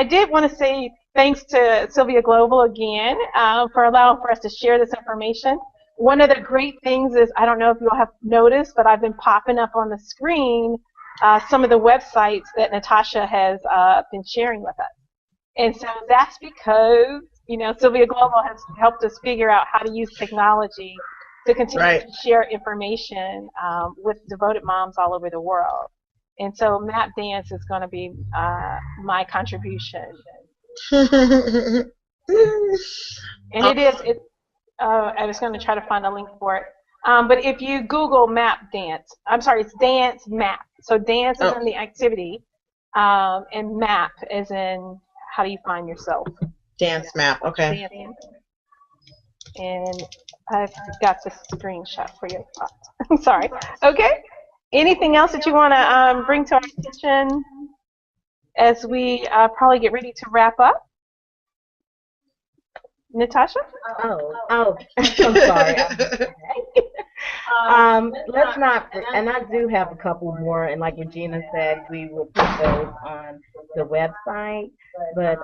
did want to say thanks to Sylvia Global again for allowing for us to share this information. One of the great things is, I don't know if you all have noticed, but I've been popping up on the screen some of the websites that Natasha has been sharing with us. And so that's because, Sylvia Global has helped us figure out how to use technology to continue to share information with devoted moms all over the world. And so Map Dance is going to be my contribution. And I was going to try to find a link for it. But if you Google Map Dance, I'm sorry, it's Dance Map. So dance is in the activity, and map is in how do you find yourself. Dance Map, okay. Dance. And I've got the screenshot for you. I'm sorry. Okay. Anything else that you want to bring to our attention as we probably get ready to wrap up? Natasha? I'm sorry. Let's not, and I do have a couple more, and like Regina said, we will put those on the website, but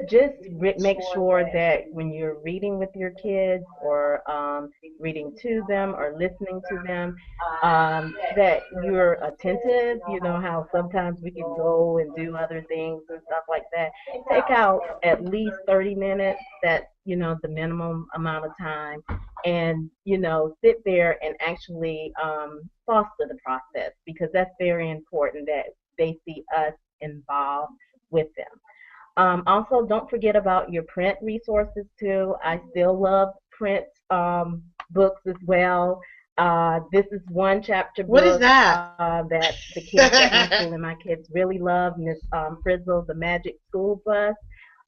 just make sure that when you're reading with your kids or reading to them or listening to them, that you're attentive. You know how sometimes we can go and do other things and stuff like that. Take out at least 30 minutes, that's, the minimum amount of time, and, sit there and actually foster the process, because that's very important that they see us involved with them. Also, don't forget about your print resources too. I still love print books as well. This is one chapter book. What is that? That the kids at my school and my kids really love. Miss Frizzle, the Magic School Bus.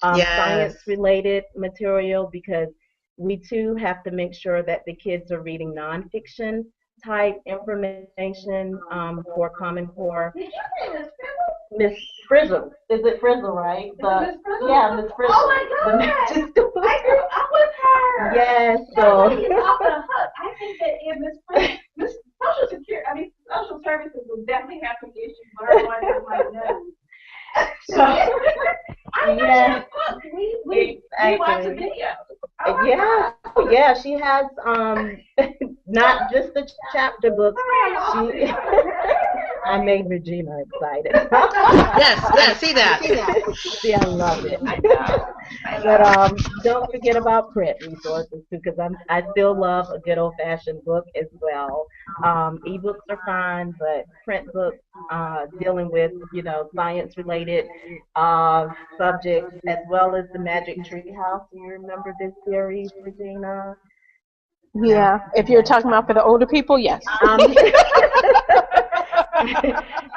Science-related material, because we too have to make sure that the kids are reading nonfiction type information for Common Core. Miss Frizzle. Is it Frizzle, right? Yeah, Miss Frizzle. Oh my God! I grew up with her. Yes. So. I think that if Miss Social Services will definitely have some issues with her one of my nose. So, yeah. We watch the video. Yeah, she has not just the chapter books. I made Regina excited. yes, see that. See, I love it. But don't forget about print resources, because I still love a good old-fashioned book as well. Ebooks are fine, but print books dealing with science-related subjects, as well as the Magic Tree House. Do you remember this series, Regina? Yeah, if you're talking about for the older people, yes.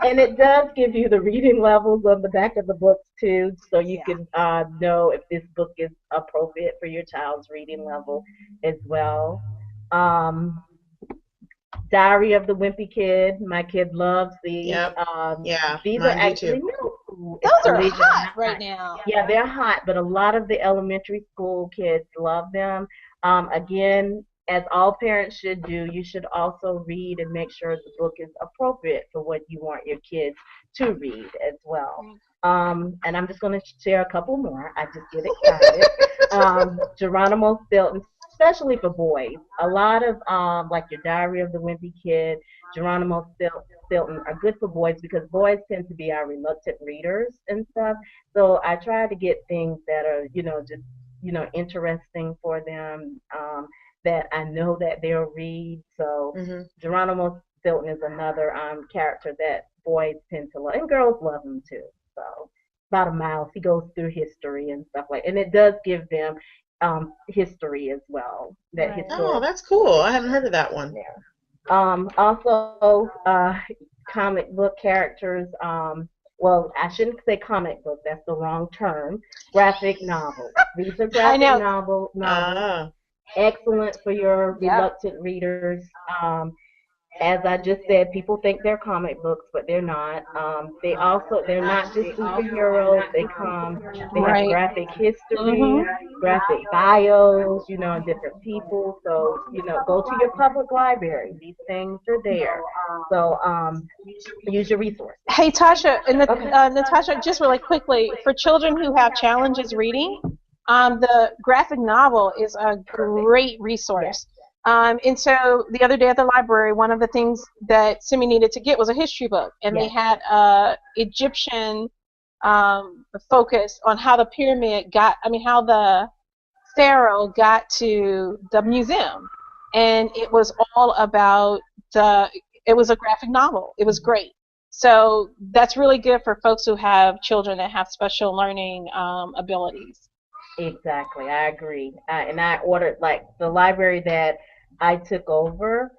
And it does give you the reading levels on the back of the books too, so you can know if this book is appropriate for your child's reading level as well. Diary of the Wimpy Kid. My kid loves these. Yep. These are actually middle school. Those are hot right now. Yeah, they're hot, but a lot of the elementary school kids love them. Again, as all parents should do, you should also read and make sure the book is appropriate for what you want your kids to read as well. And I'm just going to share a couple more. I just get excited. Geronimo Stilton, especially for boys. A lot of, like your Diary of the Wimpy Kid, Geronimo Stilton are good for boys, because boys tend to be our reluctant readers and stuff. So I try to get things that are, just, interesting for them, that I know that they'll read. So Geronimo Stilton is another character that boys tend to love, and girls love him too. So about a mouse, he goes through history and stuff and it does give them history as well. Oh, that's cool. I haven't heard of that one. Yeah. Also, comic book characters. Well, I shouldn't say comic book. That's the wrong term. Graphic novels. These are graphic novels. Excellent for your reluctant readers. as I just said, people think they're comic books, but they're not. They're not just superheroes. They have Right. graphic history, Mhm. graphic bios, on different people. So, go to your public library. These things are there. So, use your resources. Hey, Tasha and Okay. Natasha, just really quickly, for children who have challenges reading, the graphic novel is a great Yes. resource. And so the other day at the library, one of the things that Simi needed to get was a history book, and they Yes. had Egyptian focus on how the pyramid got, I mean, how the Pharaoh got to the museum, and it was all about the. It was a graphic novel. It was great. So that's really good for folks who have children that have special learning abilities. Exactly, I agree. And I ordered like the library that I took over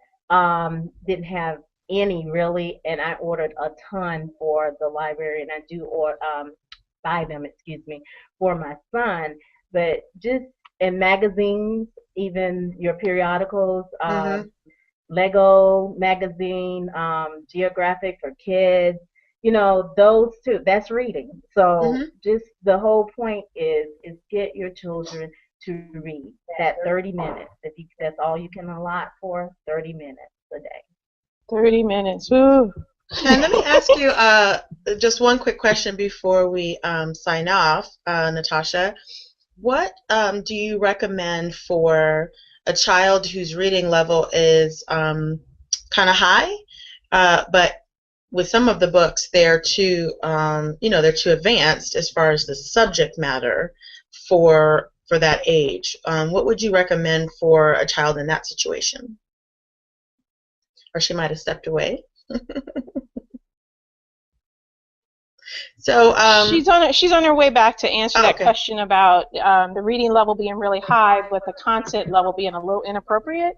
didn't have any really, and I ordered a ton for the library, and I do or buy them, excuse me, for my son. But just in magazines, even your periodicals, Mhm. Lego magazine, Geographic for kids, those two, that's reading. So Mhm. just the whole point is get your children to read that 30 minutes. That's all you can allot for, 30 minutes a day. 30 minutes. Woo. And let me ask you just one quick question before we sign off, Natasha. What do you recommend for a child whose reading level is kind of high, but with some of the books they're too, they're too advanced as far as the subject matter for that age? What would you recommend for a child in that situation? Or she might have stepped away. So, She's on her way back to answer oh, that okay. question about the reading level being really high, but the content level being a little inappropriate.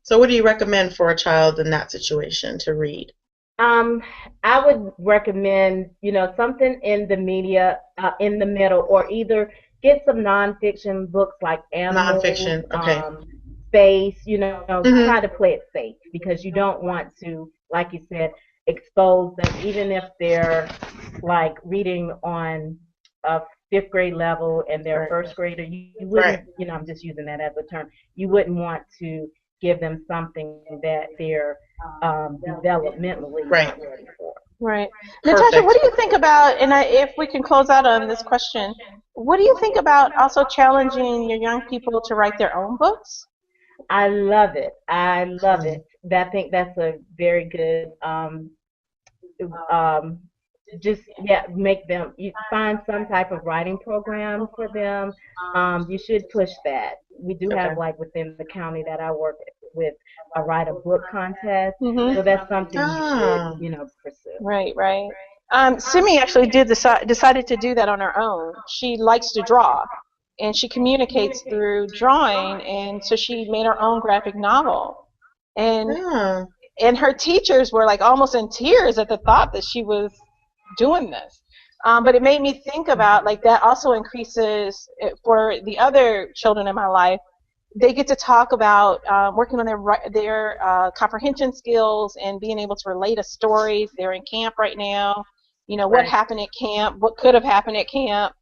So what do you recommend for a child in that situation to read? Um, I would recommend, something in the media, in the middle, or either get some nonfiction books like animals, Nonfiction. Okay. space, hmm try to play it safe because you don't want to, like you said, expose them, even if they're like reading on a fifth grade level and they're a Right. first grader, you Right. wouldn't, I'm just using that as a term, you wouldn't want to give them something that they're developmentally Right. not ready for. Right. Natasha, what Perfect. do you think about, and if we can close out on this question, what do you think about also challenging your young people to write their own books? I love it. I love Hmm. it. I think that's a very good um, just make them you find some type of writing program for them. You should push that. We do have Okay. like within the county that I work with a write a book contest, Mm-hmm. so that's something you should Ah. pursue. Right, right. Simi actually decided to do that on her own. She likes to draw, and she communicates through drawing, and so she made her own graphic novel. And Yeah. and her teachers were like almost in tears at the thought that she was doing this. But it made me think about like that also increases for the other children in my life. They get to talk about working on their comprehension skills and being able to relate a story. They're in camp right now. What Right. happened at camp, what could have happened at camp,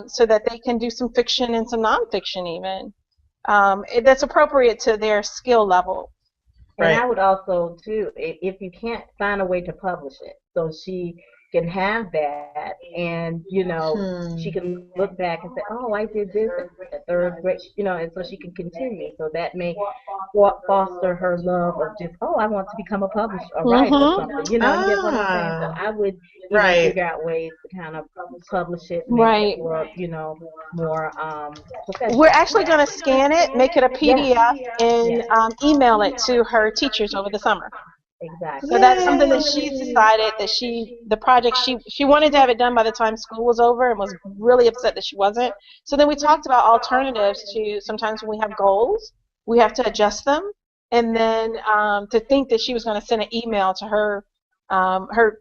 so that they can do some fiction and some nonfiction even. That's appropriate to their skill level. And Right. I would also too, if you can't find a way to publish it, so she can have that, and she Hmm. can look back and say, "Oh, I did this at third grade," and so she can continue. So that may foster her love of just, "Oh, I want to become a publisher, a writer, or Mm-hmm. something." You get what I'm saying? So Ah. I would even Right. figure out ways to kind of publish it, make it Right. look, more We're professional. actually going to scan it, make it a Yes, PDF, and yes, email it to her teachers over the summer. So exactly. that's something that she's Yay. decided that the project she wanted to have it done by the time school was over and was really upset that she wasn't. So then we talked about alternatives to sometimes when we have goals, we have to adjust them. And then to think that she was going to send an email to her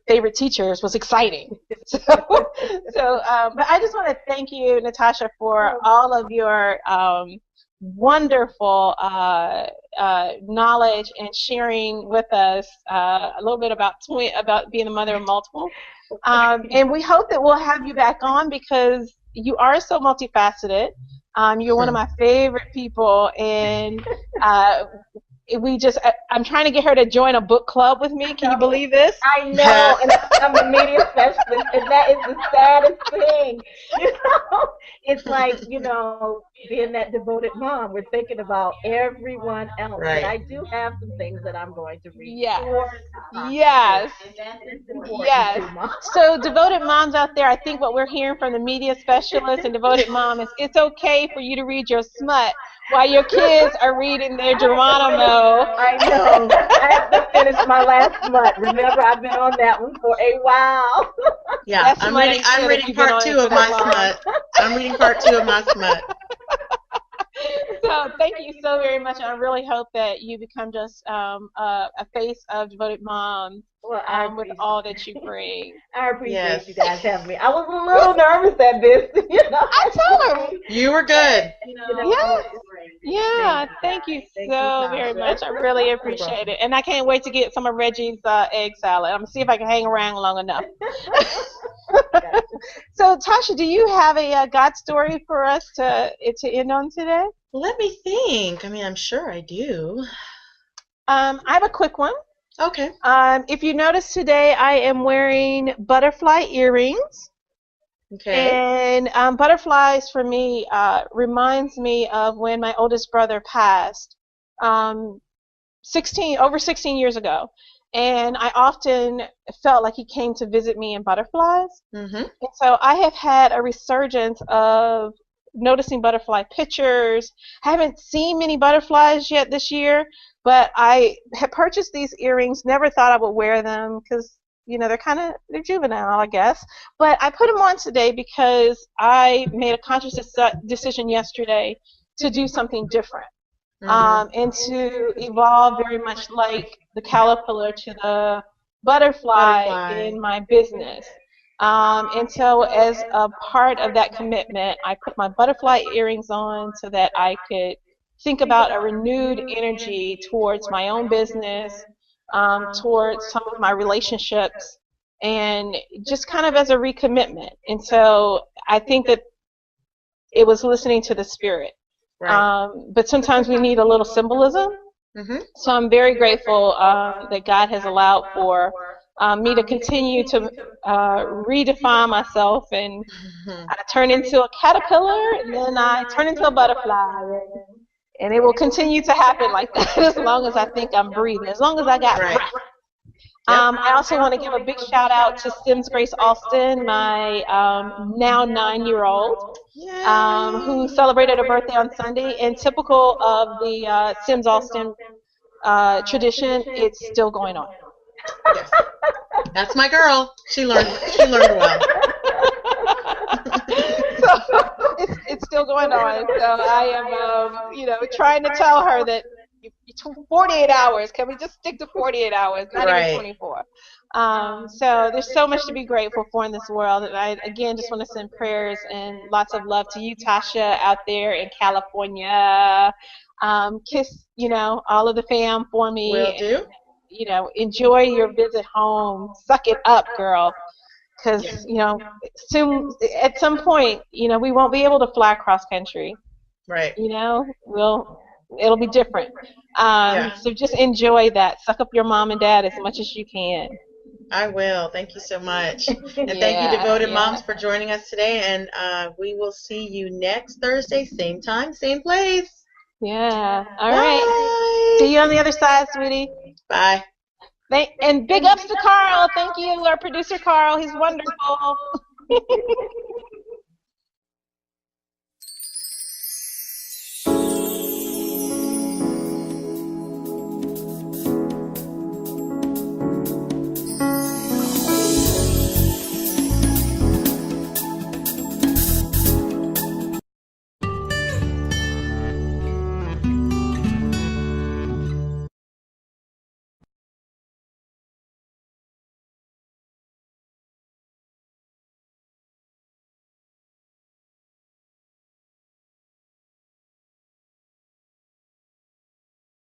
favorite teachers was exciting. But I just want to thank you, Natasha, for all of your wonderful knowledge and sharing with us a little bit about being a mother of multiple. And we hope that we'll have you back on because you are so multifaceted. You're one of my favorite people, and I'm trying to get her to join a book club with me. Can you believe this? I know, and I'm a media specialist, and that is the saddest thing. It's like, being that devoted mom, we're thinking about everyone else. Right. But I do have some things that I'm going to read. Yes. Yes. And that's important Yes. too, Mom. So devoted moms out there, I think what we're hearing from the media specialists and devoted mom is it's okay for you to read your smut while your kids are reading their Geronimo. I know. I have to finish my last smut. Remember, I've been on that one for a while. Yeah, I'm reading part 2 of my smut. I'm reading part 2 of my smut. So thank you so very much. I really hope that you become just a face of devoted moms with all that you bring. I appreciate you guys having me. I was a little nervous at this. I told her. You were good. Yeah. Thank you so very much. I really appreciate it. And I can't wait to get some of Reggie's egg salad. I'm going to see if I can hang around long enough. So, Tasha, do you have a God story for us to end on today? Let me think. I mean, I'm sure I do. I have a quick one. Okay. If you notice today, I am wearing butterfly earrings. Okay. And butterflies for me reminds me of when my oldest brother passed over 16 years ago. And I often felt like he came to visit me in butterflies. Mm-hmm. And so I have had a resurgence of noticing butterfly pictures. I haven't seen many butterflies yet this year, but I had purchased these earrings, never thought I would wear them because, they're juvenile, I guess. But I put them on today because I made a conscious decision yesterday to do something different. And to evolve very much like the caterpillar to the butterfly in my business. And so as a part of that commitment, I put my butterfly earrings on so that I could think about a renewed energy towards my own business, towards some of my relationships, and just kind of as a recommitment. And so I think that it was listening to the spirit. Right. But sometimes we need a little symbolism. Mm-hmm. So I'm very grateful that God has allowed for me to continue to redefine myself, and I turn into a caterpillar, and then I turn into a butterfly, and it will continue to happen like that as long as I think I'm breathing, as long as I got breath. I also want to give a big shout out to Sims Grace Alston, my now 9-year-old, who celebrated her birthday on Sunday. And typical of the Sims Alston tradition, it's still going on. Yes. That's my girl. She learned well. So it's still going on. So I am, trying to tell her that 48 hours. Can we just stick to 48 hours, not even 24? So there's so much to be grateful for in this world. And I, again, just want to send prayers and lots of love to you, Tasha, out there in California. Kiss, all of the fam for me. Will do. Enjoy your visit home. Suck it up, girl. Because, soon, at some point, we won't be able to fly cross country. Right. It'll be different. So just enjoy that. Suck up your mom and dad as much as you can. I will. Thank you so much. And thank you, Devoted Moms, for joining us today. And we will see you next Thursday, same time, same place. Yeah. All right. See you on the other side, sweetie. Bye. And big ups to Carl. Thank you, our producer, Carl. He's wonderful.